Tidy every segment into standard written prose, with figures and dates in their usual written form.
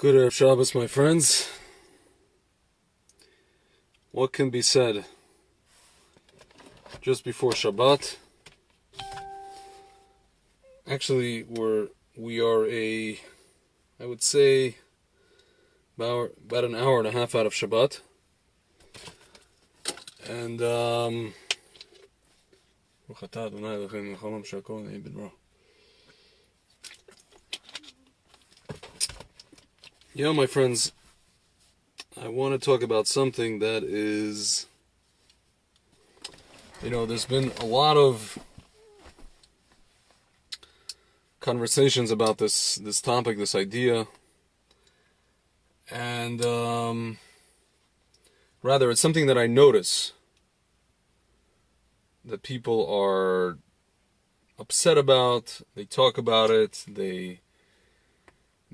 Good Erev Shabbos, my friends. What can be said just before Shabbat? Actually, we are I would say, about an hour and a half out of Shabbat. And, my friends, I want to talk about something that is, there's been a lot of conversations about this topic, this idea, and rather it's something that I notice that people are upset about. They talk about it.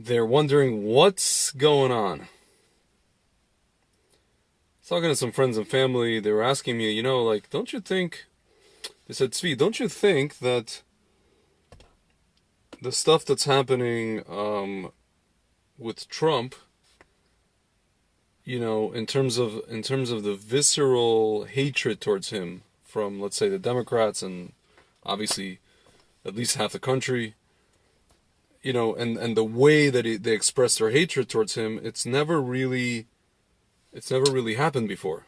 They're wondering what's going on. I was talking to some friends and family. They were asking me, don't you think, they said, Tzvi, don't you think that the stuff that's happening with Trump, in terms of the visceral hatred towards him from, let's say, the Democrats and obviously at least half the country, and the way that they express their hatred towards him, it's never really happened before.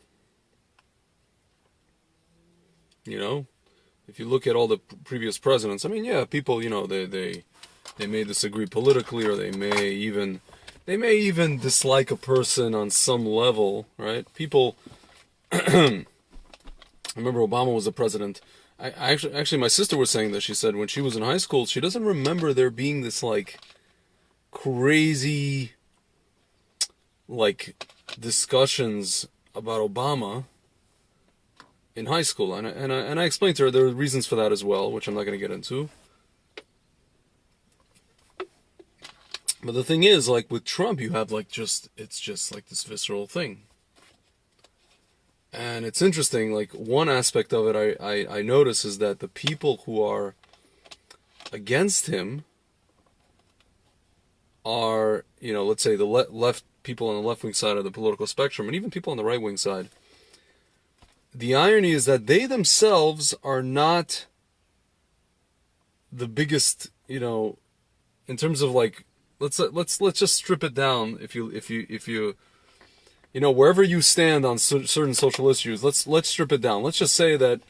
If you look at all the previous presidents, people, they may disagree politically, or they may even dislike a person on some level, right? People, I remember Obama was the president. I actually, my sister was saying that. She said when she was in high school, she doesn't remember there being this crazy discussions about Obama in high school, and I explained to her there were reasons for that as well, which I'm not going to get into. But the thing is, with Trump, you have it's just this visceral thing. And it's interesting, one aspect of it I notice is that the people who are against him are, let's say the left people on the left-wing side of the political spectrum, and even people on the right-wing side. The irony is that they themselves are not the biggest, in terms of let's just strip it down. If you wherever you stand on certain social issues, let's strip it down. Let's just say that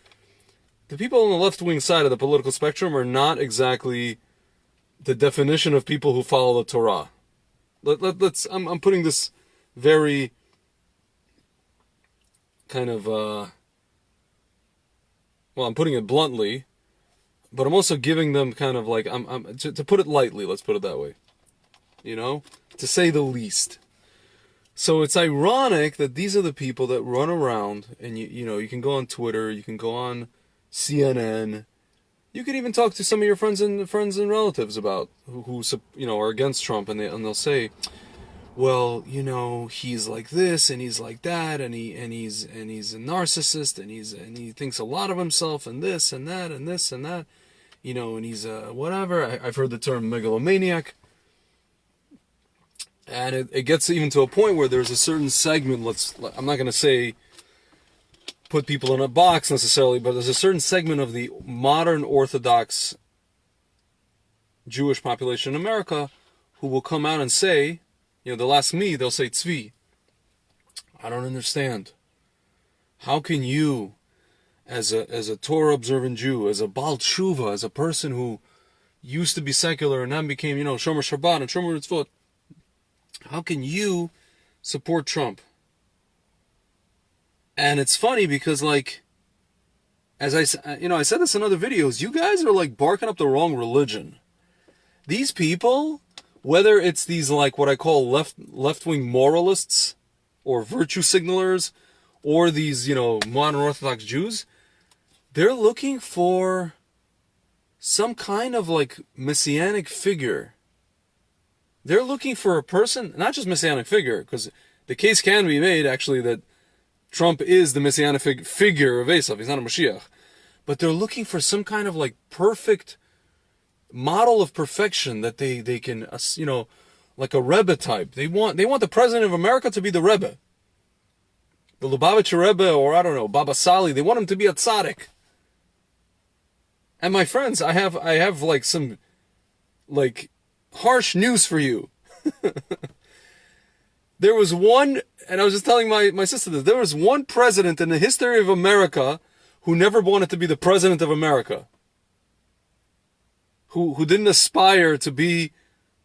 the people on the left-wing side of the political spectrum are not exactly the definition of people who follow the Torah. I'm putting this very kind of I'm putting it bluntly, but I'm also giving them kind of to put it lightly. Let's put it that way. To say the least. So it's ironic that these are the people that run around, and you can go on Twitter, you can go on CNN, you could even talk to some of your friends and relatives about who are against Trump, and they'll say, well, he's like this and he's like that, and he's a narcissist, and he thinks a lot of himself, and this and that and this and that, and he's whatever. I've heard the term megalomaniac. And it gets even to a point where there's a certain segment, I'm not going to say put people in a box necessarily, but there's a certain segment of the modern Orthodox Jewish population in America who will come out and say, they'll ask me, they'll say, Tzvi, I don't understand. How can you, as a Torah observant Jew, as a Baal Tshuva, as a person who used to be secular and then became, Shomer Shabbat and Shomer Mitzvot, how can you support Trump? And it's funny because, as I said this in other videos, you guys are barking up the wrong religion. These people, whether it's these what I call left-wing moralists or virtue signalers, or these modern Orthodox Jews, they're looking for some kind of messianic figure. They're looking for a person, not just messianic figure, because the case can be made, actually, that Trump is the messianic figure of Esav. He's not a Moshiach. But they're looking for some kind of perfect model of perfection that they can, like a Rebbe type. They want the president of America to be the Rebbe. The Lubavitcher Rebbe, or I don't know, Baba Sali, they want him to be a tzaddik. And my friends, I have like some like harsh news for you. There was one, and I was just telling my sister this, there was one president in the history of America who never wanted to be the president of America. Who didn't aspire to be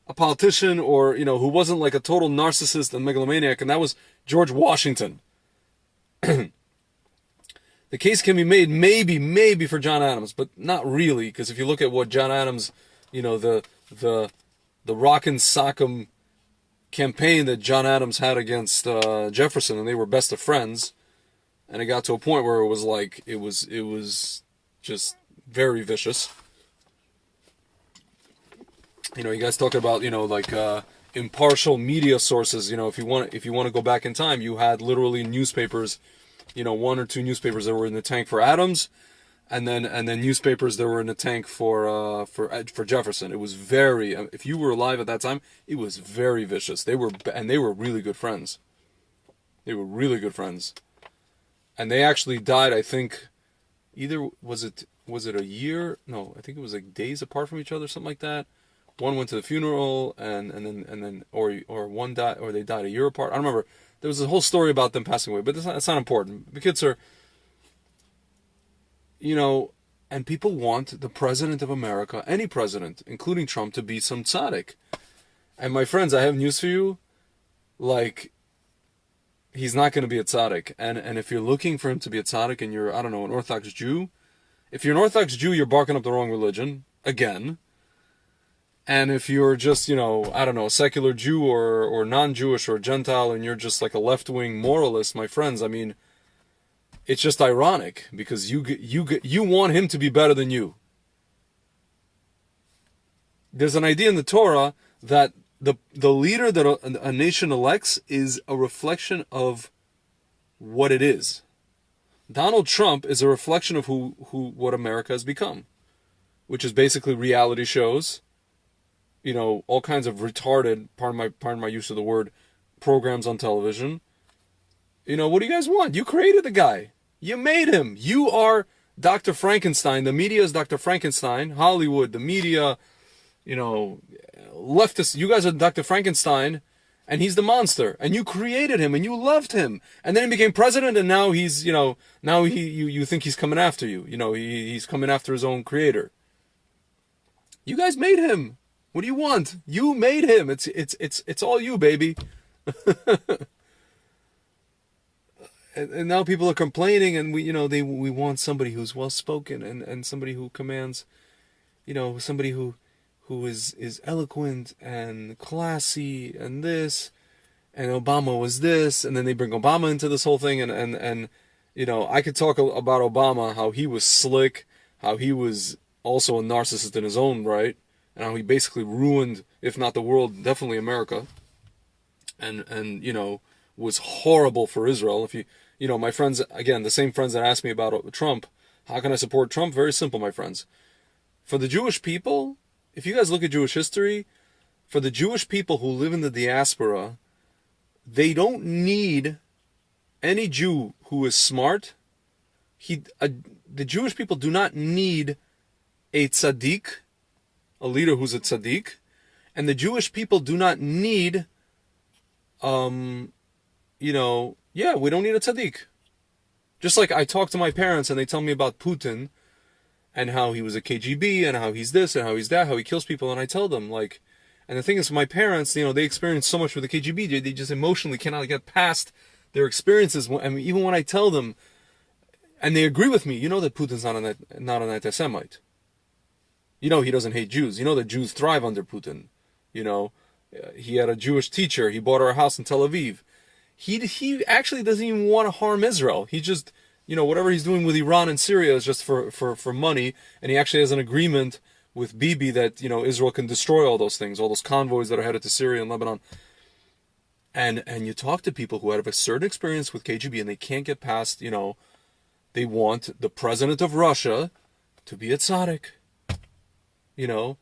a politician, or, you know, who wasn't like a total narcissist and megalomaniac, and that was George Washington. The case can be made maybe for John Adams, but not really, because if you look at what John Adams, you know, the Rockin' Sock'em campaign that John Adams had against Jefferson, and they were best of friends, and it got to a point where it was like, it was just very vicious. You know, you guys talking about, you know, like impartial media sources. You know, if you want to go back in time, you had literally newspapers, you know, one or two newspapers that were in the tank for Adams, and then newspapers that were in the tank for Jefferson. It was very, if you were alive at that time, it was very vicious. They were really good friends. They were really good friends, and they actually died. I think, either was it a year? No, I think it was like days apart from each other, something like that. One went to the funeral, and then one died, or they died a year apart. I don't remember. There was a whole story about them passing away, but that's not important. The kids are, you know, and people want the president of America, any president, including Trump, to be some tzaddik. And my friends, I have news for you. Like, he's not going to be a tzaddik. And if you're looking for him to be a tzaddik, and you're, I don't know, an Orthodox Jew, if you're an Orthodox Jew, you're barking up the wrong religion, again. And if you're just, you know, I don't know, a secular Jew or non-Jewish or Gentile, and you're just like a left-wing moralist, my friends, I mean, it's just ironic, because you want him to be better than you. There's an idea in the Torah that the leader that a nation elects is a reflection of what it is. Donald Trump is a reflection of what America has become, which is basically reality shows. You know, all kinds of retarded, pardon my use of the word, programs on television. You know, what do you guys want? You created the guy. You made him. You are Dr. Frankenstein. The media is Dr. Frankenstein. Hollywood, the media, you know, leftists. You guys are Dr. Frankenstein, and he's the monster. And you created him, and you loved him. And then he became president, and now he's, you know, you think he's coming after you. You know, he's coming after his own creator. You guys made him. What do you want? You made him. It's all you, baby. and now people are complaining, and we want somebody who's well spoken, and somebody who commands, you know, somebody who is eloquent and classy, and this, and Obama was this, and then they bring Obama into this whole thing, and you know, I could talk about Obama, how he was slick, how he was also a narcissist in his own right. And how he basically ruined, if not the world, definitely America. And you know, was horrible for Israel. If you know, my friends, again, the same friends that asked me about Trump, how can I support Trump? Very simple, my friends. For the Jewish people, if you guys look at Jewish history, for the Jewish people who live in the diaspora, they don't need any Jew who is smart. The Jewish people do not need a tzaddik, a leader who's a tzaddik, and the Jewish people do not need, you know, we don't need a tzaddik. Just like I talk to my parents and they tell me about Putin and how he was a KGB and how he's this and how he's that, how he kills people, and I tell them, like, and the thing is, my parents, you know, they experienced so much with the KGB, they just emotionally cannot get past their experiences. I mean, even when I tell them, and they agree with me, you know that Putin's not an anti-Semite. You know he doesn't hate Jews. You know that Jews thrive under Putin. You know, he had a Jewish teacher. He bought her a house in Tel Aviv. He actually doesn't even want to harm Israel. He just, you know, whatever he's doing with Iran and Syria is just for money. And he actually has an agreement with Bibi that, you know, Israel can destroy all those things, all those convoys that are headed to Syria and Lebanon. And you talk to people who have a certain experience with KGB and they can't get past, you know, they want the president of Russia to be a tzaddik. You know,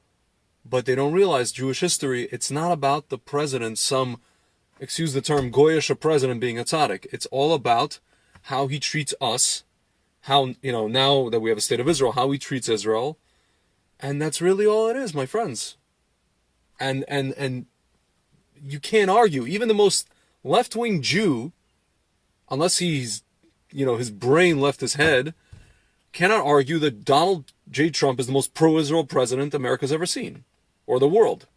But they don't realize Jewish history, it's not about the president, some, excuse the term, Goyish president being a tzaddik. It's all about how he treats us, how, now that we have a state of Israel, how he treats Israel. And that's really all it is, my friends. And you can't argue. Even the most left-wing Jew, unless he's, his brain left his head, cannot argue that Donald J. Trump is the most pro-Israel president America's ever seen, or the world.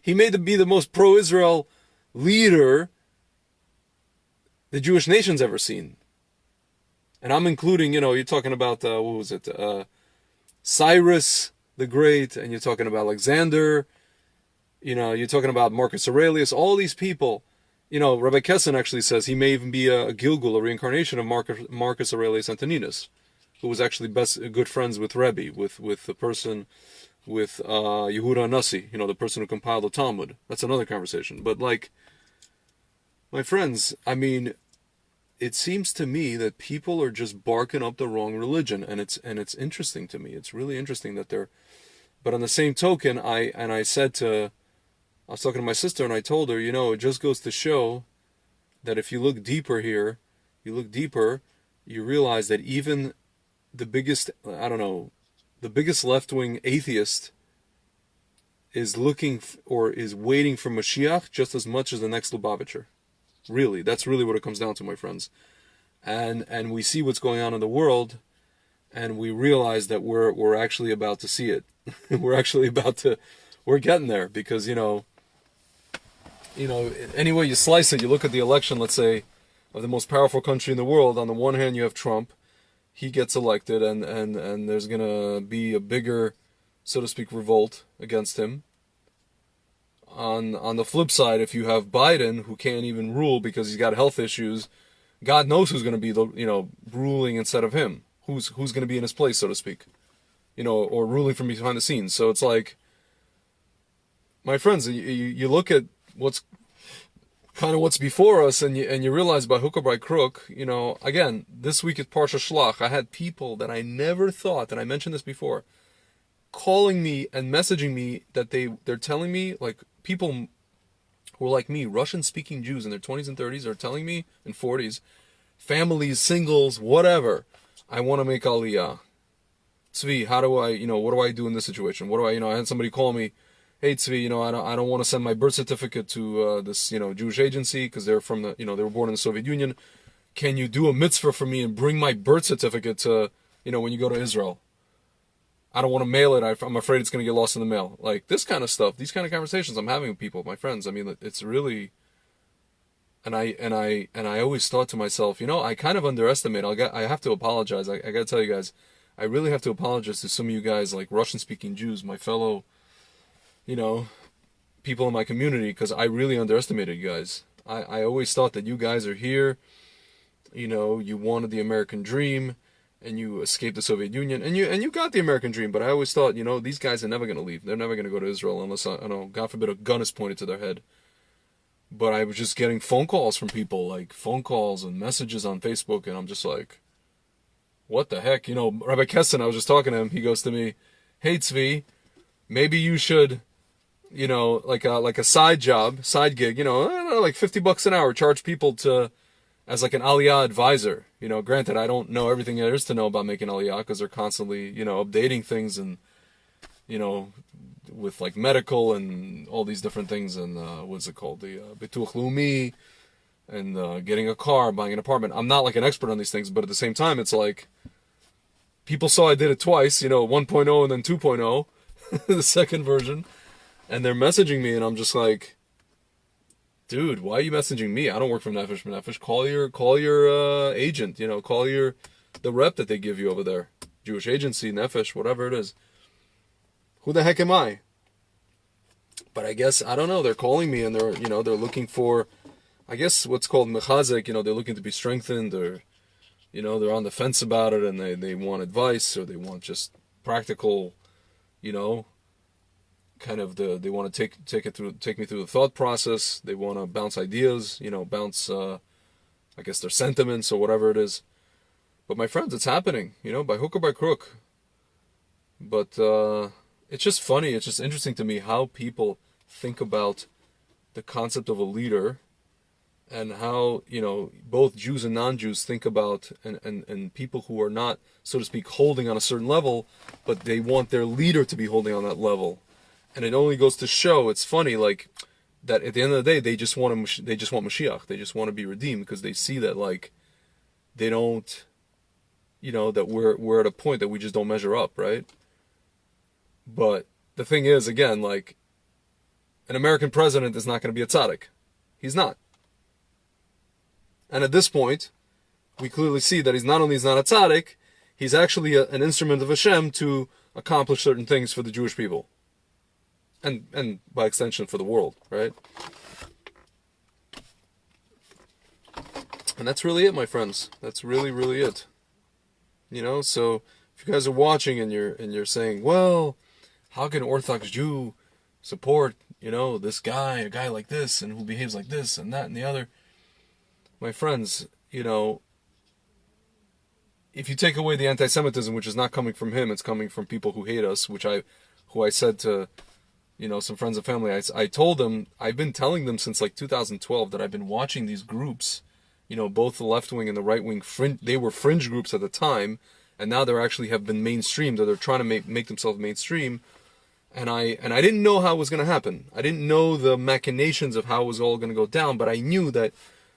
He may be the most pro-Israel leader the Jewish nation's ever seen. And I'm including, you're talking about, Cyrus the Great, and you're talking about Alexander, you're talking about Marcus Aurelius, all these people. Rabbi Kessin actually says he may even be a Gilgul, a reincarnation of Marcus Aurelius Antoninus, who was actually good friends with Rebbe, with the person, with Yehuda Nasi, the person who compiled the Talmud. That's another conversation. But my friends, it seems to me that people are just barking up the wrong religion, and it's interesting to me. It's really interesting that they're. But on the same token, I was talking to my sister, and I told her, it just goes to show that if you look deeper here, you realize that even the biggest, the biggest left-wing atheist is looking or is waiting for Moshiach just as much as the next Lubavitcher. Really, that's really what it comes down to, my friends. And we see what's going on in the world, and we realize that we're actually about to see it. We're getting there, because any way you slice it, you look at the election, let's say, of the most powerful country in the world. On the one hand, you have Trump. He gets elected, and there's going to be a bigger, so to speak, revolt against him. On the flip side, if you have Biden, who can't even rule because he's got health issues, God knows who's going to be ruling instead of him. Who's going to be in his place, so to speak, or ruling from behind the scenes. So it's like, my friends, you look at what's before us, and you realize by hook or by crook, again, this week at Parsha Shlach, I had people that I never thought, and I mentioned this before, calling me and messaging me that they're telling me, like, people who are like me, Russian-speaking Jews in their 20s and 30s, are telling me, in 40s, families, singles, whatever, I want to make Aliyah. Tzvi, how do I, what do I do in this situation? What do I had somebody call me, hey Tzvi, I don't want to send my birth certificate to this, Jewish agency, because they're from the, they were born in the Soviet Union. Can you do a mitzvah for me and bring my birth certificate to, when you go to Israel? I don't want to mail it. I'm afraid it's going to get lost in the mail. Like, this kind of stuff, these kind of conversations I'm having with people, my friends. It's really, and I always thought to myself, I kind of underestimate. I have to apologize. I got to tell you guys, I really have to apologize to some of you guys, like Russian-speaking Jews, my fellow, people in my community, because I really underestimated you guys. I always thought that you guys are here, you wanted the American dream, and you escaped the Soviet Union, and you got the American dream. But I always thought, these guys are never going to leave. They're never going to go to Israel unless, God forbid, a gun is pointed to their head. But I was just getting phone calls from people, like phone calls and messages on Facebook, and I'm just like, what the heck? Rabbi Kessin, I was just talking to him. He goes to me, hey Tzvi, maybe you should, like a side job, side gig, like $50 an hour, charge people as like an Aliyah advisor. Granted, I don't know everything there is to know about making Aliyah, because they're constantly, updating things, and, with like medical and all these different things, and what's it called, the Bituach Leumi, and getting a car, buying an apartment. I'm not like an expert on these things, but at the same time, it's like, people saw I did it twice, 1.0 and then 2.0, the second version, and they're messaging me, and I'm just like, dude, why are you messaging me? I don't work for Nefesh B'Nefesh. Call your agent, call the rep that they give you over there. Jewish agency, Nefesh, whatever it is. Who the heck am I? But I guess, I don't know, they're calling me, and they're looking for, I guess, what's called mechazek, they're looking to be strengthened, or, they're on the fence about it, and they want advice, or they want just practical, kind of they want to take me through the thought process. They want to bounce ideas, bounce, I guess, their sentiments or whatever it is. But my friends, it's happening, by hook or by crook. But it's just funny. It's just interesting to me how people think about the concept of a leader, and how, both Jews and non-Jews think about, and people who are not, so to speak, holding on a certain level, but they want their leader to be holding on that level. And it only goes to show, it's funny, like, that at the end of the day, they just want Moshiach. They just want to be redeemed, because they see that, like, they don't, that we're at a point that we just don't measure up, right? But the thing is, again, like, an American president is not going to be a tzaddik. He's not. And at this point, we clearly see that he's not a tzaddik, he's actually an instrument of Hashem to accomplish certain things for the Jewish people. And by extension for the world, right? And that's really it, my friends. That's really, really it. So if you guys are watching and you're saying, well, how can an Orthodox Jew support, this guy, a guy like this, and who behaves like this and that and the other? My friends, if you take away the anti-Semitism, which is not coming from him, it's coming from people who hate us, who I said to, some friends and family, I told them, I've been telling them since like 2012 that I've been watching these groups, both the left wing and the right wing, they were fringe groups at the time, and now they're actually have been mainstreamed, or they're trying to make themselves mainstream. And I didn't know how it was going to happen. I didn't know the machinations of how it was all going to go down, but I knew that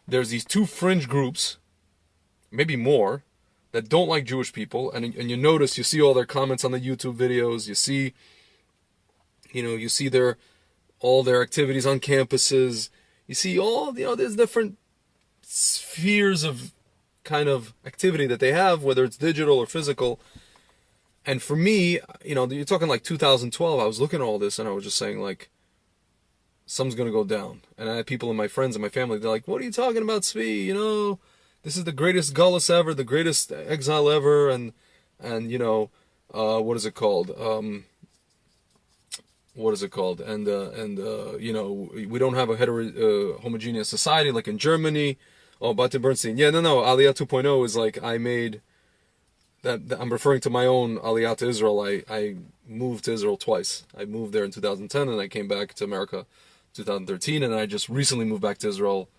there's these two fringe groups, maybe more, that don't like Jewish people, and you notice, you see all their comments on the YouTube videos, you see all their activities on campuses, you see all, there's different spheres of kind of activity that they have, whether it's digital or physical. And for me, you're talking like 2012, I was looking at all this and I was just saying, like, something's going to go down. And I had people and my friends and my family, they're like, what are you talking about, Tzvi? This is the greatest gullus ever, the greatest exile ever, and what is it called? And we don't have a homogeneous society like in Germany. Oh, Batim Bernstein. Yeah, no, Aliyah 2.0 is like, I made that, I'm referring to my own Aliyah to Israel. I moved to Israel twice. I moved there in 2010 and I came back to America 2013, and I just recently moved back to Israel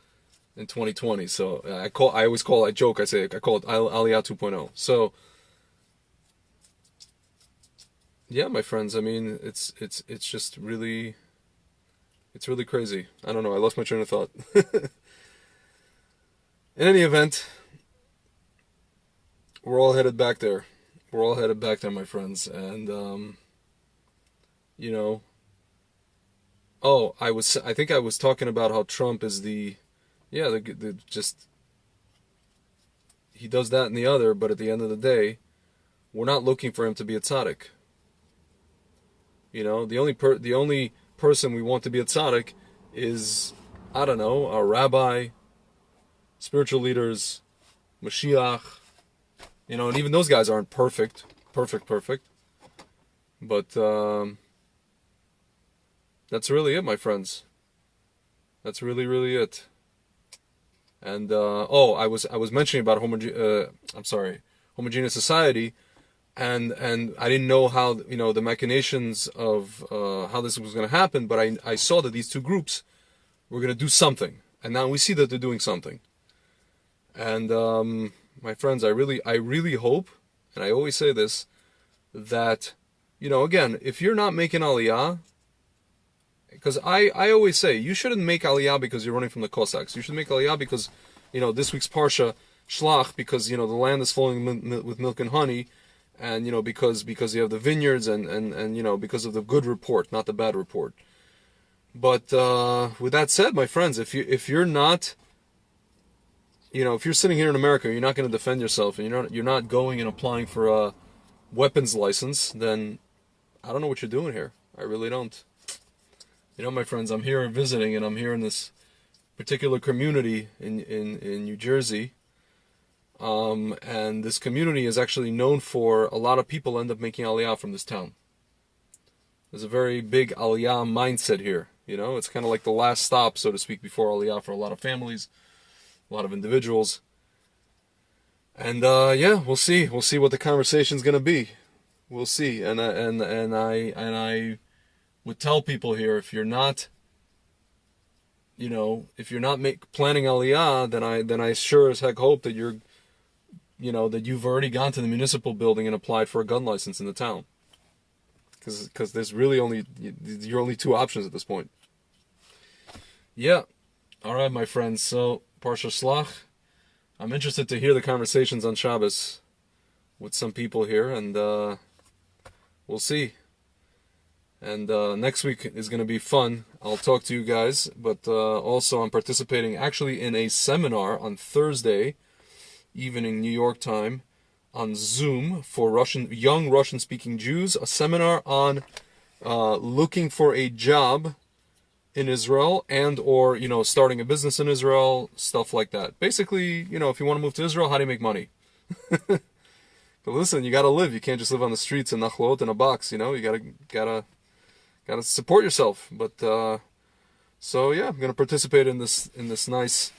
in 2020. So I call it Aliyah 2.0. So yeah, my friends, I mean, it's just really, it's really crazy. I don't know, I lost my train of thought. In any event, we're all headed back there. We're all headed back there, my friends. And I think I was talking about how Trump is the he does that and the other, but at the end of the day, we're not looking for him to be a tzaddik. The only person we want to be a tzaddik is, I don't know, a rabbi, spiritual leaders, Moshiach, and even those guys aren't perfect. But that's really it, my friends. That's really, really it. And I was mentioning about homogeneous society, and I didn't know how the machinations of how this was going to happen, but I saw that these two groups were going to do something, and now we see that they're doing something. And my friends, I really hope, and I always say this, that again, if you're not making Aliyah, because I always say, you shouldn't make Aliyah because you're running from the Cossacks. You should make Aliyah because, this week's Parsha, Shlach, because, the land is flowing with milk and honey, and, because you have the vineyards, and because of the good report, not the bad report. But with that said, my friends, if you're not, if you're sitting here in America, you're not going to defend yourself, and you're not going and applying for a weapons license, then I don't know what you're doing here. I really don't. My friends, I'm here visiting, and I'm here in this particular community in New Jersey. And this community is actually known for, a lot of people end up making Aliyah from this town. There's a very big Aliyah mindset here. It's kind of like the last stop, so to speak, before Aliyah for a lot of families, a lot of individuals. And we'll see what the conversation's going to be. We'll see. And I would tell people here, if you're not, if you're not planning Aliyah, then I sure as heck hope that that you've already gone to the municipal building and applied for a gun license in the town. Because there's really you're only two options at this point. Yeah. All right, my friends. So, Parsha Shlach. I'm interested to hear the conversations on Shabbos with some people here, and we'll see. And next week is going to be fun. I'll talk to you guys, but also I'm participating actually in a seminar on Thursday evening New York time on Zoom for young Russian-speaking Jews. A seminar on looking for a job in Israel or starting a business in Israel, stuff like that. Basically, if you want to move to Israel, how do you make money? But listen, you gotta live. You can't just live on the streets in Nachlaot in a box. You gotta support yourself. But so yeah, I'm gonna participate in this nice,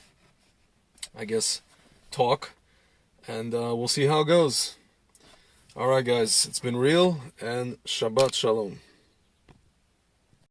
I guess, talk, and we'll see how it goes. All right, guys, it's been real, and Shabbat Shalom.